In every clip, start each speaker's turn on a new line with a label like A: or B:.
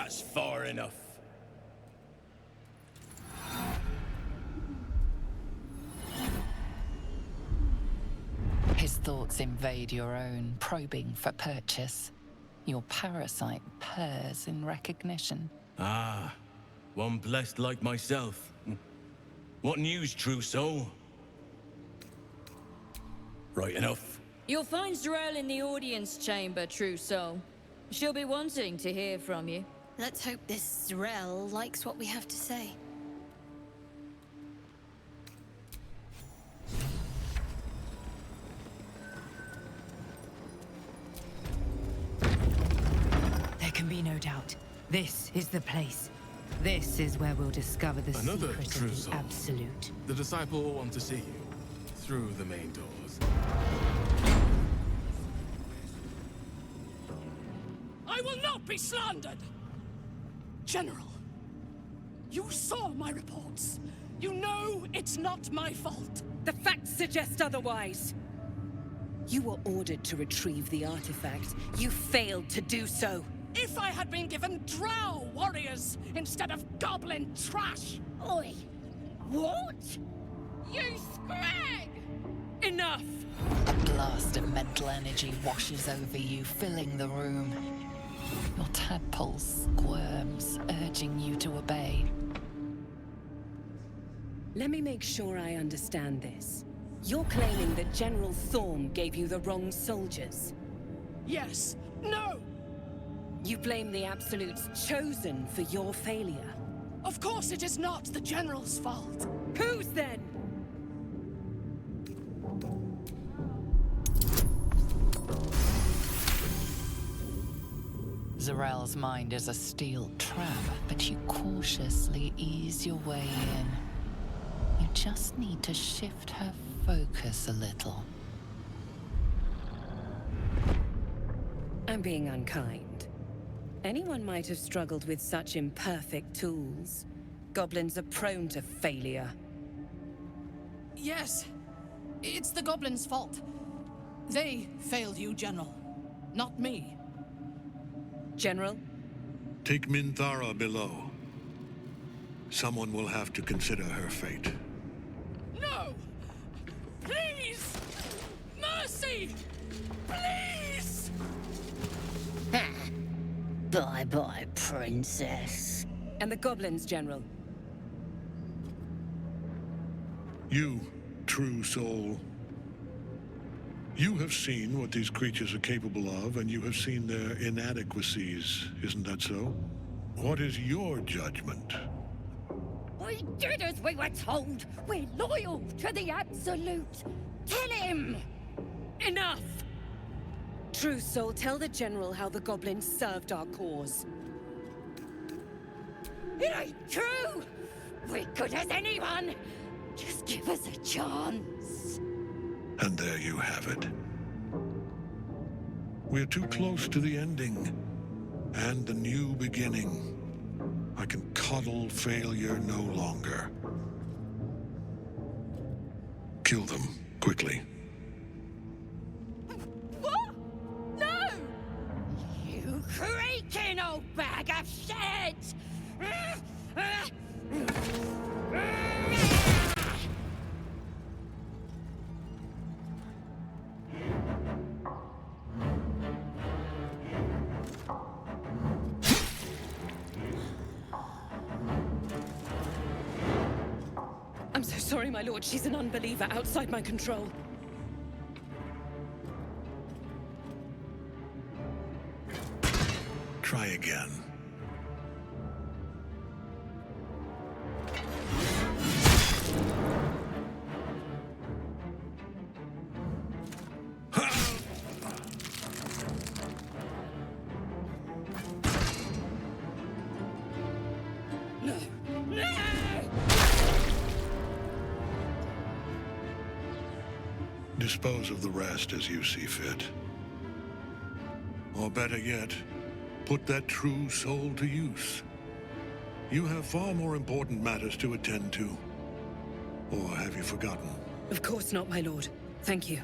A: That's far enough.
B: His thoughts invade your own, probing for purchase. Your parasite purrs in recognition.
A: Ah, one blessed like myself. What news, true soul? Right enough.
C: You'll find Zarel in the audience chamber, true soul. She'll be wanting to hear from you.
D: Let's hope this Zarel likes what we have to say.
E: There can be no doubt. This is the place. This is where we'll discover the
F: Another
E: secret
F: true
E: of the
F: soul.
E: Absolute.
F: The disciple will want to see you through the main doors.
G: I will not be slandered! General, you saw my reports. You know it's not my fault.
H: The facts suggest otherwise. You were ordered to retrieve the artifact. You failed to do so.
G: If I had been given drow warriors instead of goblin trash!
D: Oi! What? You scrag!
H: Enough!
B: A blast of mental energy washes over you, filling the room. Your tadpole squirms, urging you to obey.
H: Let me make sure I understand this. You're claiming that General Thorm gave you the wrong soldiers.
G: Yes. No!
H: You blame the Absolute's chosen for your failure.
G: Of course it is not the General's fault.
H: Whose then?
B: Zarel's mind is a steel trap, but you cautiously ease your way in. You just need to shift her focus a little.
H: I'm being unkind. Anyone might have struggled with such imperfect tools. Goblins are prone to failure.
G: Yes. It's the goblins' fault. They failed you, General. Not me.
H: General?
I: Take Minthara below. Someone will have to consider her fate.
G: No! Please! Mercy! Please!
D: Bye-bye, princess.
H: And the goblins, General?
I: You, true soul. You have seen what these creatures are capable of, and you have seen their inadequacies, isn't that so? What is your judgment?
D: We did as we were told. We're loyal to the Absolute. Tell him!
H: Enough! True Soul, tell the General how the goblins served our cause.
D: It ain't true! We're good as anyone! Just give us a chance.
I: And there you have it. We're too close to the ending, and the new beginning. I can coddle failure no longer. Kill them, quickly.
D: What? No! You creaking old bag of shit!
H: I'm so sorry, my lord. She's an unbeliever outside my control.
I: Try again. Dispose of the rest as you see fit. Or better yet, put that true soul to use. You have far more important matters to attend to. Or have you forgotten?
H: Of course not, my lord. Thank you.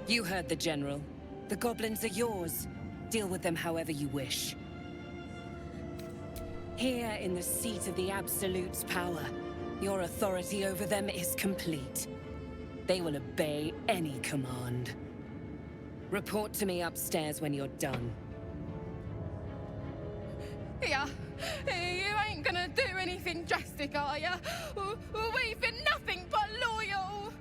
H: You heard the General. The goblins are yours. Deal with them however you wish. Here in the seat of the Absolute's power, your authority over them is complete. They will obey any command. Report to me upstairs when you're done.
G: Yeah, you ain't gonna do anything drastic, are ya? We've been nothing but loyal!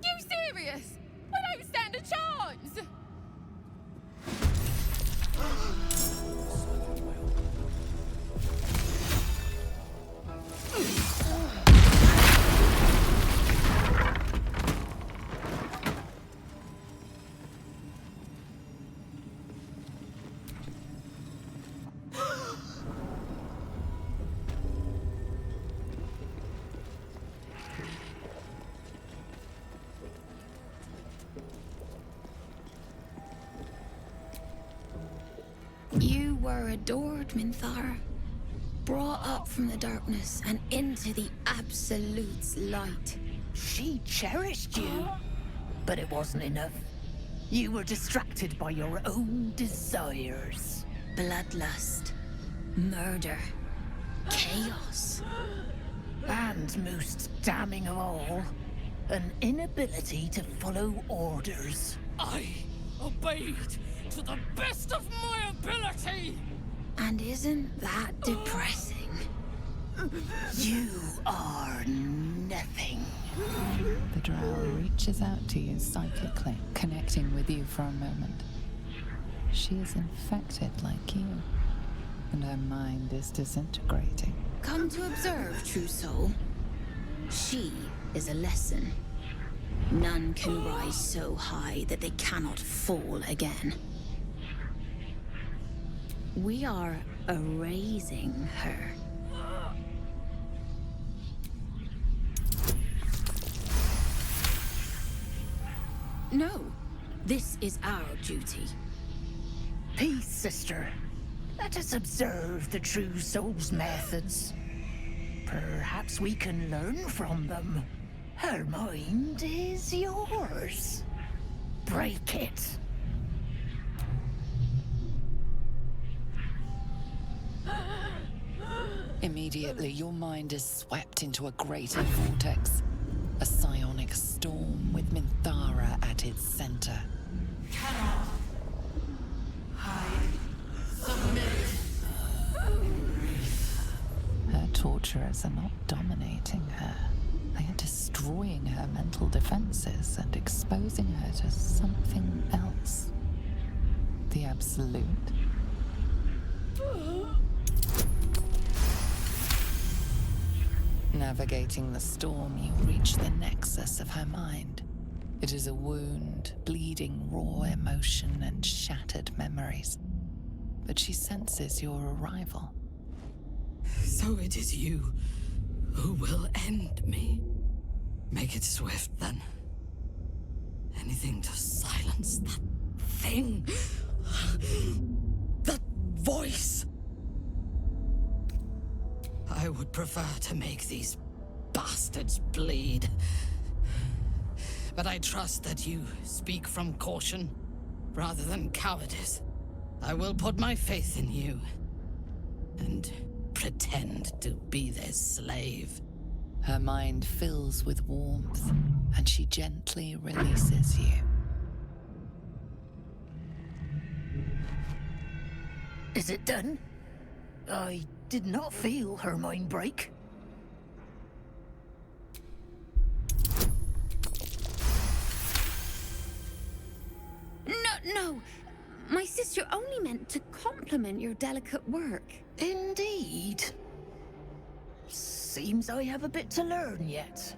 G: You serious? We don't stand a chance!
J: You were adored, Minthara. Brought up from the darkness and into the Absolute's light.
K: She cherished you, but it wasn't enough. You were distracted by your own desires.
J: Bloodlust, murder, chaos.
K: And most damning of all, an inability to follow orders.
G: I obeyed to the best of my ability!
J: And isn't that depressing?
K: You are nothing.
B: The drow reaches out to you psychically, connecting with you for a moment. She is infected like you, and her mind is disintegrating.
J: Come to observe, true soul. She is a lesson. None can rise so high that they cannot fall again. We are erasing her. No, this is our duty.
K: Peace, sister. Let us observe the true soul's methods. Perhaps we can learn from them. Her mind is yours. Break it.
B: Immediately, your mind is swept into a greater vortex. A psionic storm with Minthara at its center.
K: Cannot hide. Submit.
B: Her torturers are not dominating her. They are destroying her mental defenses and exposing her to something else. The Absolute. Navigating the storm, you reach the nexus of her mind. It is a wound, bleeding raw emotion and shattered memories. But she senses your arrival.
G: So it is you who will end me. Make it swift, then. Anything to silence that thing. That voice. I would prefer to make these bastards bleed. But I trust that you speak from caution rather than cowardice. I will put my faith in you and pretend to be their slave.
B: Her mind fills with warmth, and she gently releases you.
K: Is it done? I did not feel her mind break.
J: No. My sister only meant to compliment your delicate work.
K: Indeed. Seems I have a bit to learn yet.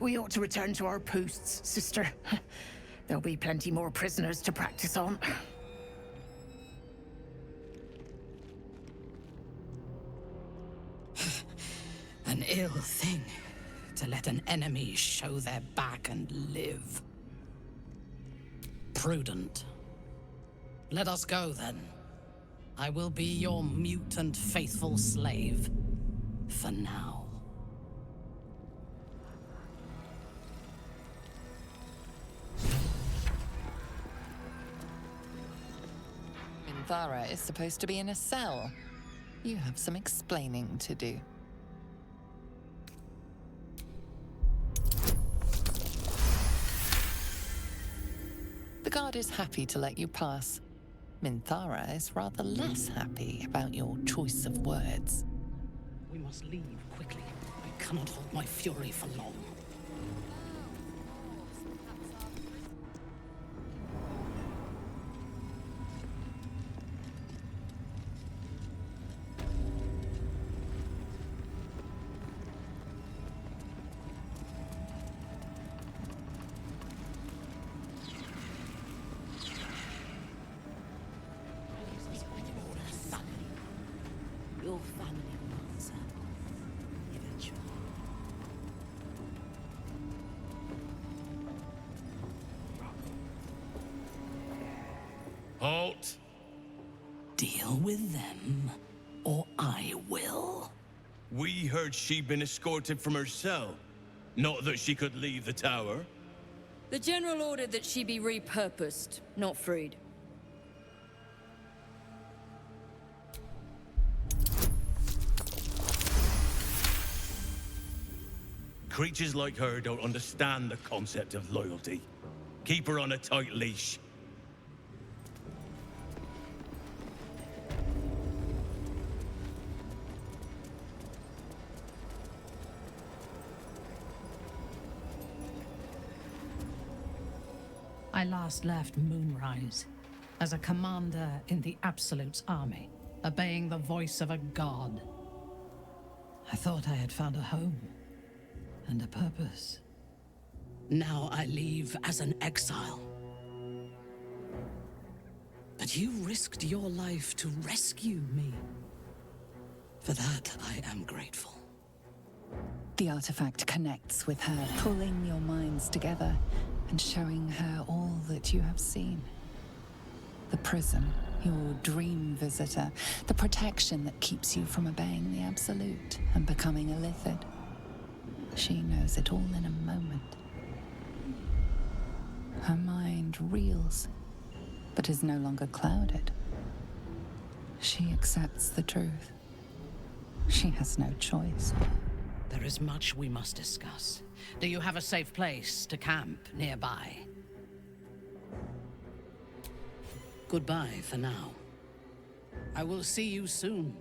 K: We ought to return to our posts, sister. There'll be plenty more prisoners to practice on.
G: An ill thing to let an enemy show their back and live. Prudent. Let us go, then. I will be your mute and faithful slave. For now.
B: Minthara is supposed to be in a cell. You have some explaining to do. The guard is happy to let you pass. Minthara is rather less happy about your choice of words.
G: We must leave quickly. I cannot hold my fury for long.
H: Your family will answer. Eventually.
A: Halt!
G: Deal with them, or I will.
A: We heard she'd been escorted from her cell. Not that she could leave the tower.
C: The General ordered that she be repurposed, not freed.
A: Creatures like her don't understand the concept of loyalty. Keep her on a tight leash.
G: I last left Moonrise as a commander in the Absolute's army, obeying the voice of a god. I thought I had found a home and a purpose. Now I leave as an exile. But you risked your life to rescue me. For that, I am grateful.
B: The artifact connects with her, pulling your minds together and showing her all that you have seen. The prison, your dream visitor, the protection that keeps you from obeying the Absolute and becoming a Lithid. She knows it all in a moment. Her mind reels, but is no longer clouded. She accepts the truth. She has no choice.
G: There is much we must discuss. Do you have a safe place to camp nearby? Goodbye for now. I will see you soon.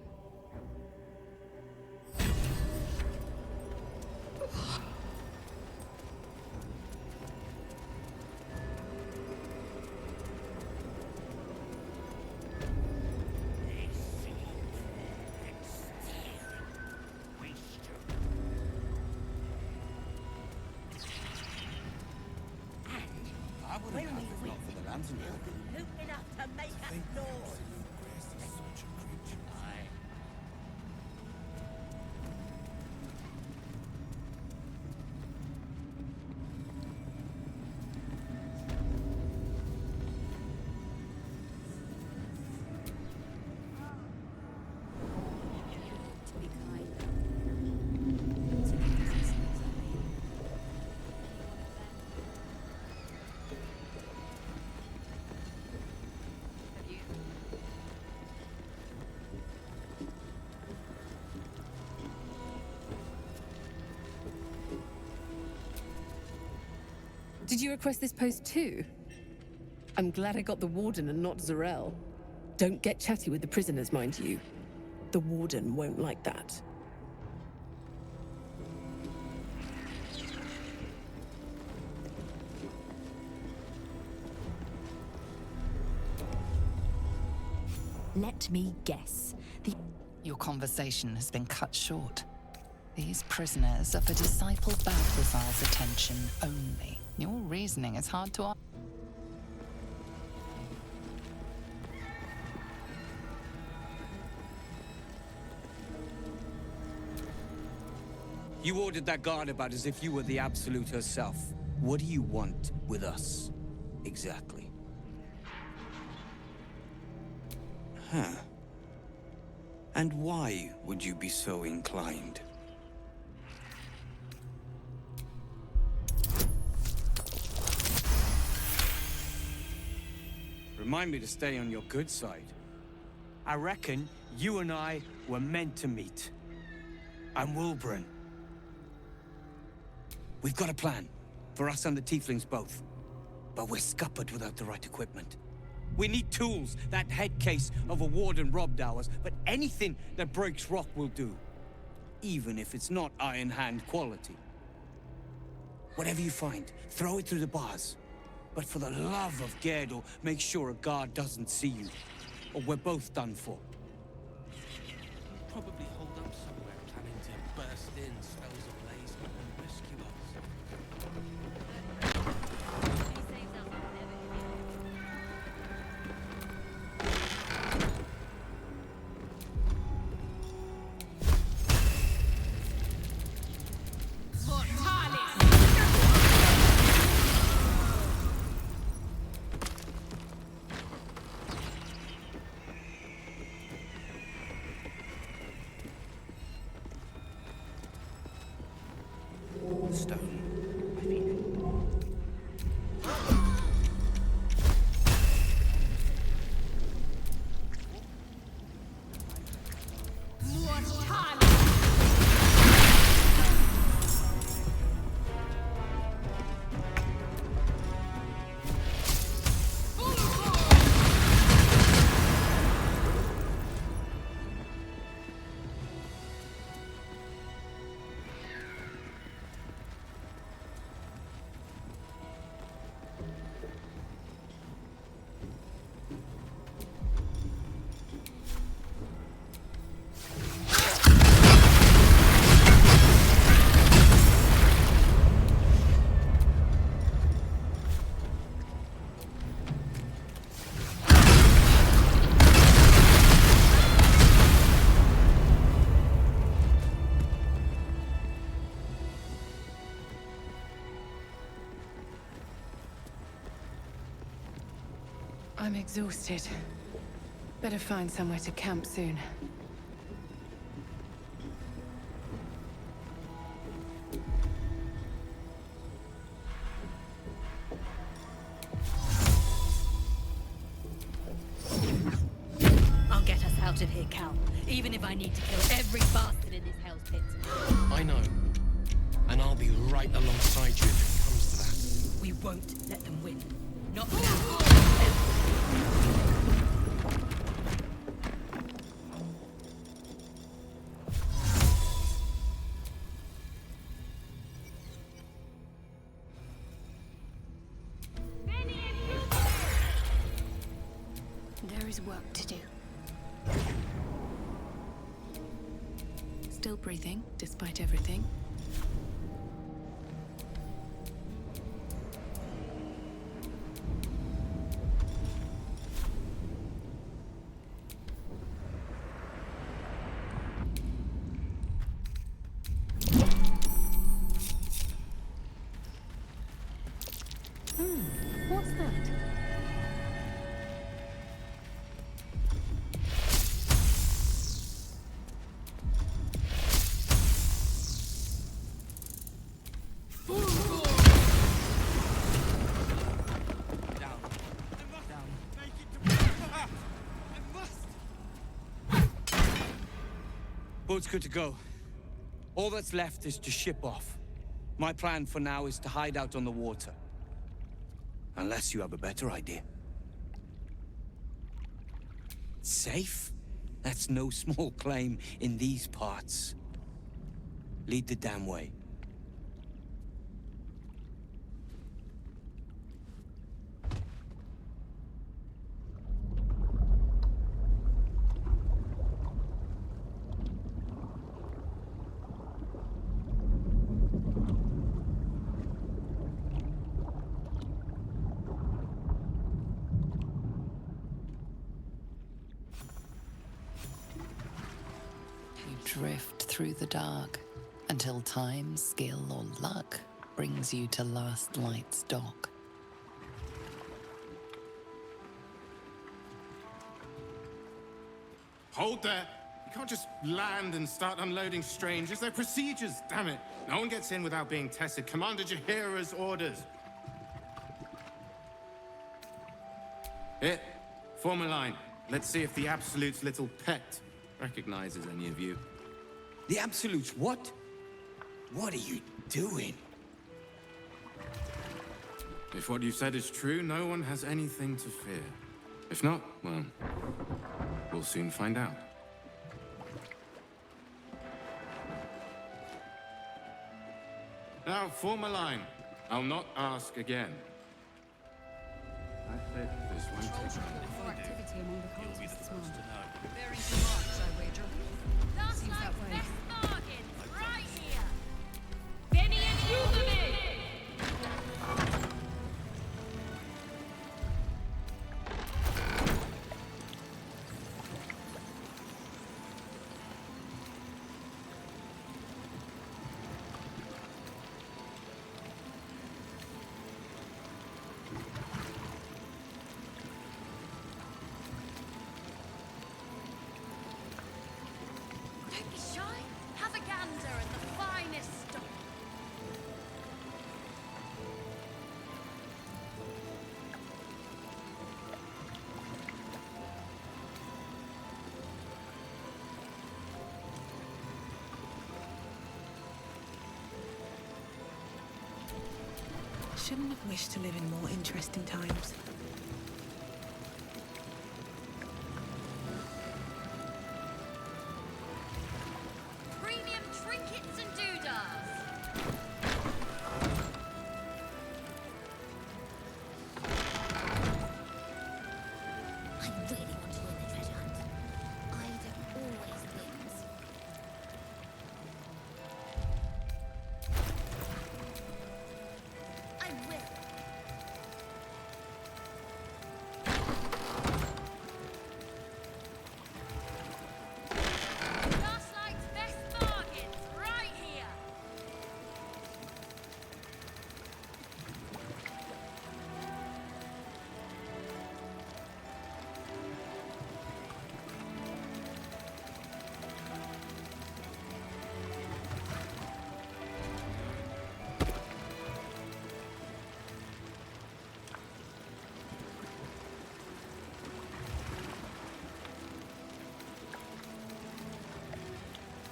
L: Did you request this post too? I'm glad I got the Warden and not Zarel. Don't get chatty with the prisoners, mind you. The Warden won't like that.
M: Let me guess.
B: Your conversation has been cut short. These prisoners are for Disciple Balthazar's attention only. Your reasoning is hard to...
N: You ordered that guard about as if you were the Absolute herself. What do you want with us, exactly? Huh. And why would you be so inclined? Remind me to stay on your good side. I reckon you and I were meant to meet. I'm Wilburn. We've got a plan, for us and the tieflings both. But we're scuppered without the right equipment. We need tools. That head case of a warden robbed ours, but anything that breaks rock will do. Even if it's not Iron Hand quality. Whatever you find, throw it through the bars. But for the love of Gerdel, make sure a guard doesn't see you. Or we're both done for.
F: Probably hold up somewhere, planning to burst in, spells ablaze, and rescue us. Stone. I feel it.
L: I'm exhausted. Better find somewhere to camp soon.
O: I'll get us out of here, Cal. Even if I need to kill every bastard in this hell's pit.
F: I know. And I'll be right alongside you if it comes to that.
O: We won't let them win. Not now.
J: There is work to do.
B: Still breathing, despite everything.
L: What's that?
N: Boat's good to go. All that's left is to ship off. My plan for now is to hide out on the water. Unless you have a better idea. Safe? That's no small claim in these parts. Lead the damn way.
B: Drift through the dark until time, skill, or luck brings you to Last Light's dock.
P: Hold there! You can't just land and start unloading strangers. They're procedures, damn it! No one gets in without being tested. Commander Jahira's orders. Here, form a line. Let's see if the Absolute's little pet recognizes any of you.
N: The Absolute's what? What are you doing?
P: If what you said is true, no one has anything to fear. If not, well, we'll soon find out. Now, form a line. I'll not ask again. I said this won't take long.
E: More activity among the cultists this morning.
O: Bearing some marks, I wager. Seems that way.
D: Right here! Benny and Yugamid! Don't be shy. Have a gander at the finest stock.
Q: Shouldn't have wished to live in more interesting times.
D: Premium trinkets and doodahs.
J: I really want to win the treasure hunt. Ida always wins. I will.
D: Gaslight's best bargains, right here.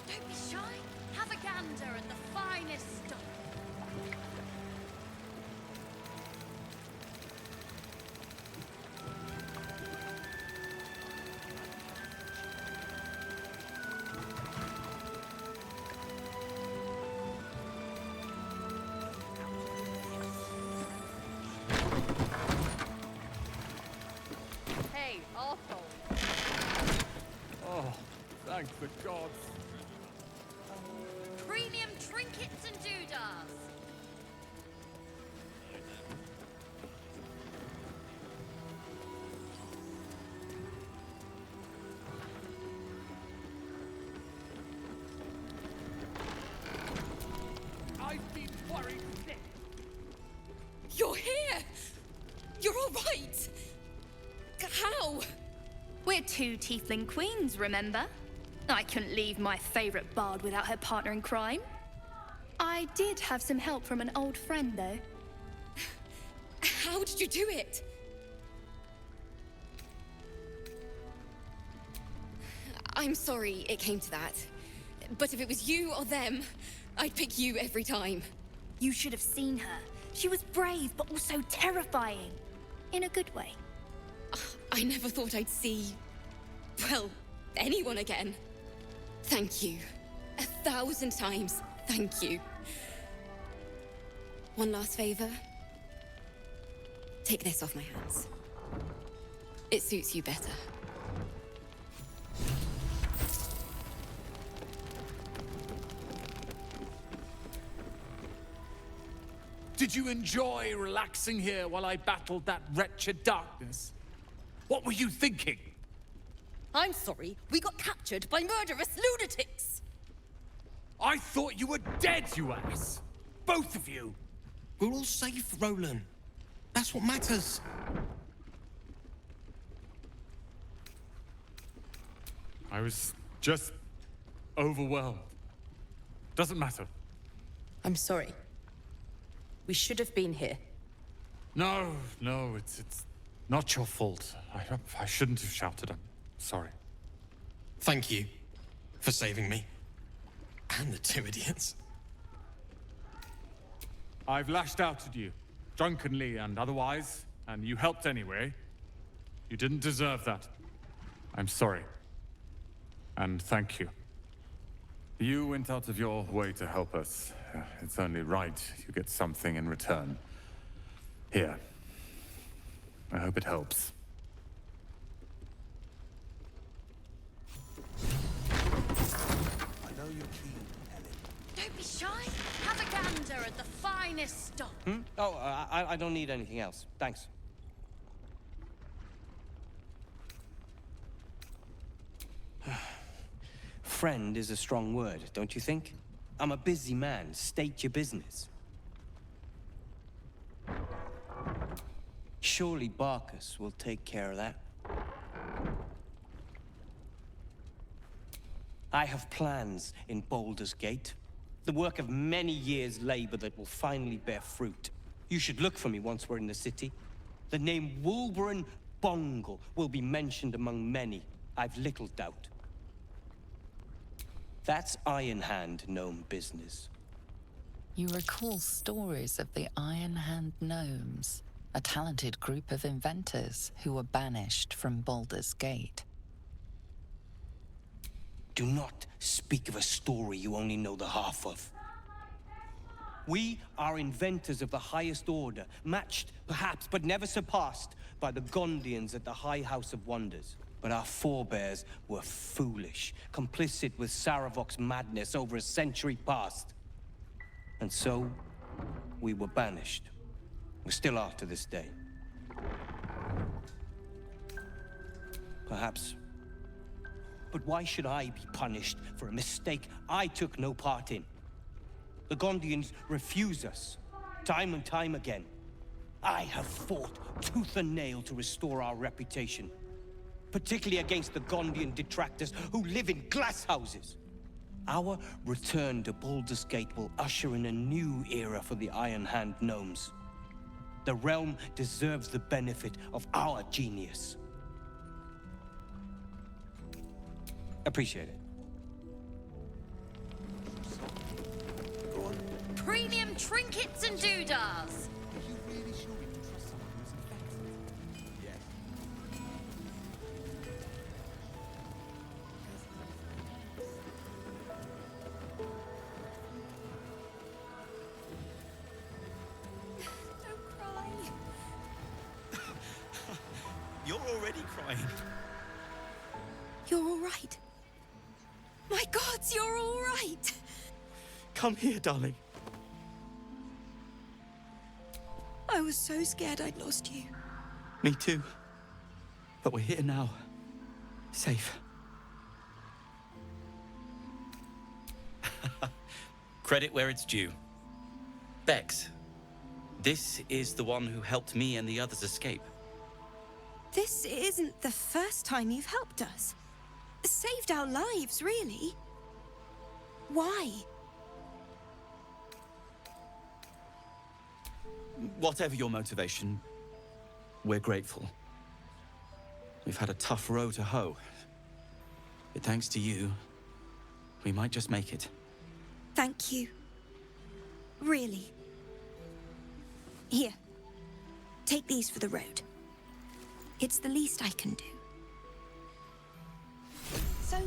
D: Don't be shy. Have a gander at the finest stock.
C: Hey, awful.
R: Oh, thank the gods.
D: Premium trinkets and doodahs.
R: I've been worried sick.
H: You're here! You're all right! How?
S: We're two tiefling queens, remember? I couldn't leave my favorite bard without her partner in crime. I did have some help from an old friend, though.
H: How did you do it? I'm sorry it came to that. But if it was you or them, I'd pick you every time.
S: You should have seen her. She was brave, but also terrifying. In a good way.
H: I never thought I'd see... well, anyone again. Thank you. 1,000 times, thank you. One last favor. Take this off my hands. It suits you better.
R: Did you enjoy relaxing here while I battled that wretched darkness? What were you thinking?
H: I'm sorry, we got captured by murderous lunatics!
R: I thought you were dead, you ass! Both of you!
F: We're all safe, Roland. That's what matters.
R: I was just overwhelmed. Doesn't matter.
L: I'm sorry. We should have been here.
R: No, it's Not your fault. I shouldn't have shouted. I'm sorry.
T: Thank you for saving me. And the two idiots.
R: I've lashed out at you, drunkenly and otherwise, and you helped anyway. You didn't deserve that. I'm sorry. And thank you. You went out of your way to help us. It's only right you get something in return. Here. I hope it helps.
F: I know you're keen, Ellen.
O: Don't be shy. Have a gander at the finest stock.
N: Oh, I don't need anything else. Thanks. Friend is a strong word, don't you think? I'm a busy man. State your business. Surely Barkus will take care of that. I have plans in Baldur's Gate. The work of many years' labor that will finally bear fruit. You should look for me once we're in the city. The name Wolverine Bongle will be mentioned among many, I've little doubt. That's Iron Hand gnome business.
B: You recall stories of the Iron Hand gnomes, a talented group of inventors who were banished from Baldur's Gate.
N: Do not speak of a story you only know the half of. We are inventors of the highest order, matched, perhaps, but never surpassed by the Gondians at the High House of Wonders. But our forebears were foolish, complicit with Saravok's madness over a century past. And so, we were banished. We still are to this day. Perhaps. But why should I be punished for a mistake I took no part in? The Gondians refuse us, time and time again. I have fought tooth and nail to restore our reputation, particularly against the Gondian detractors who live in glass houses. Our return to Baldur's Gate will usher in a new era for the Iron Hand gnomes. The realm deserves the benefit of our genius. Appreciate it.
F: Go on.
O: Premium trinkets and doodads.
F: Are you really sure we can trust someone who's infected? Yes.
O: Don't cry.
A: You're already crying.
O: You're all right. My gods, you're all right.
A: Come here, darling.
O: I was so scared I'd lost you.
A: Me too. But we're here now. Safe.
U: Credit where it's due. Bex, this is the one who helped me and the others escape.
O: This isn't the first time you've helped us. Saved our lives, really. Why?
U: Whatever your motivation, we're grateful. We've had a tough row to hoe. But thanks to you, we might just make it.
O: Thank you. Really. Here. Take these for the road. It's the least I can do. So,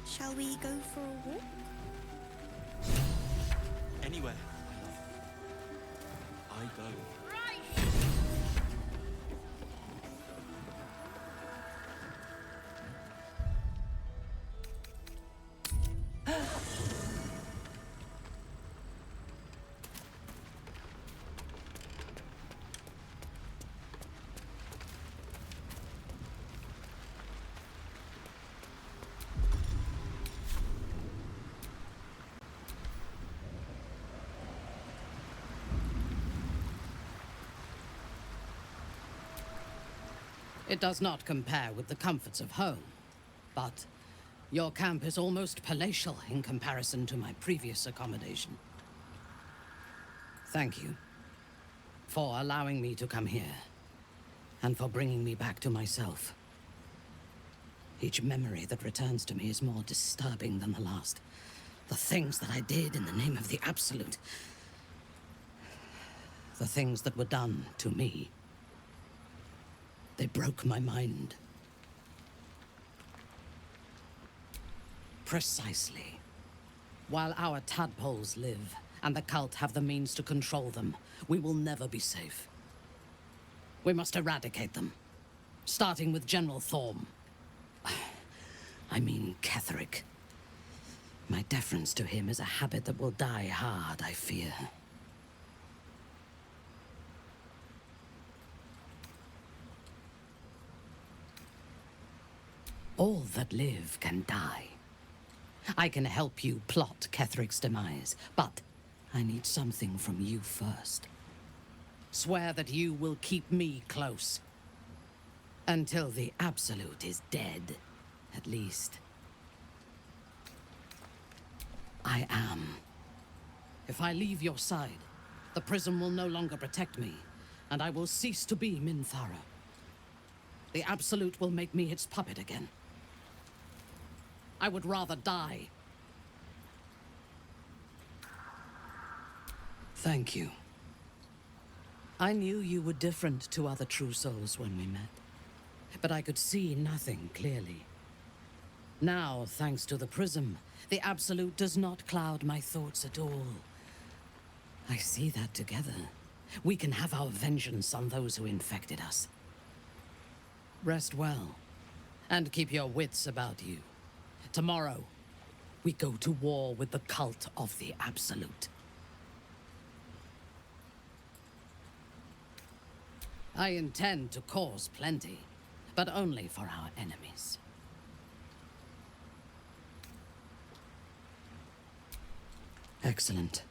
O: shall we go for a walk?
U: Anywhere. I go.
G: It does not compare with the comforts of home, but your camp is almost palatial in comparison to my previous accommodation. Thank you for allowing me to come here and for bringing me back to myself. Each memory that returns to me is more disturbing than the last. The things that I did in the name of the Absolute. The things that were done to me. They broke my mind. Precisely. While our tadpoles live, and the cult have the means to control them, we will never be safe. We must eradicate them. Starting with General Thorm. I mean Ketheric. My deference to him is a habit that will die hard, I fear. All that live can die. I can help you plot Ketheric's demise, but I need something from you first. Swear that you will keep me close. Until the Absolute is dead, at least. I am. If I leave your side, the prism will no longer protect me, and I will cease to be Minthara. The Absolute will make me its puppet again. I would rather die. Thank you. I knew you were different to other true souls when we met, but I could see nothing clearly. Now, thanks to the prism, the Absolute does not cloud my thoughts at all. I see that together, we can have our vengeance on those who infected us. Rest well, and keep your wits about you. Tomorrow, we go to war with the cult of the Absolute. I intend to cause plenty, but only for our enemies. Excellent.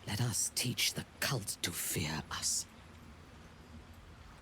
G: Let us teach the cult to fear us.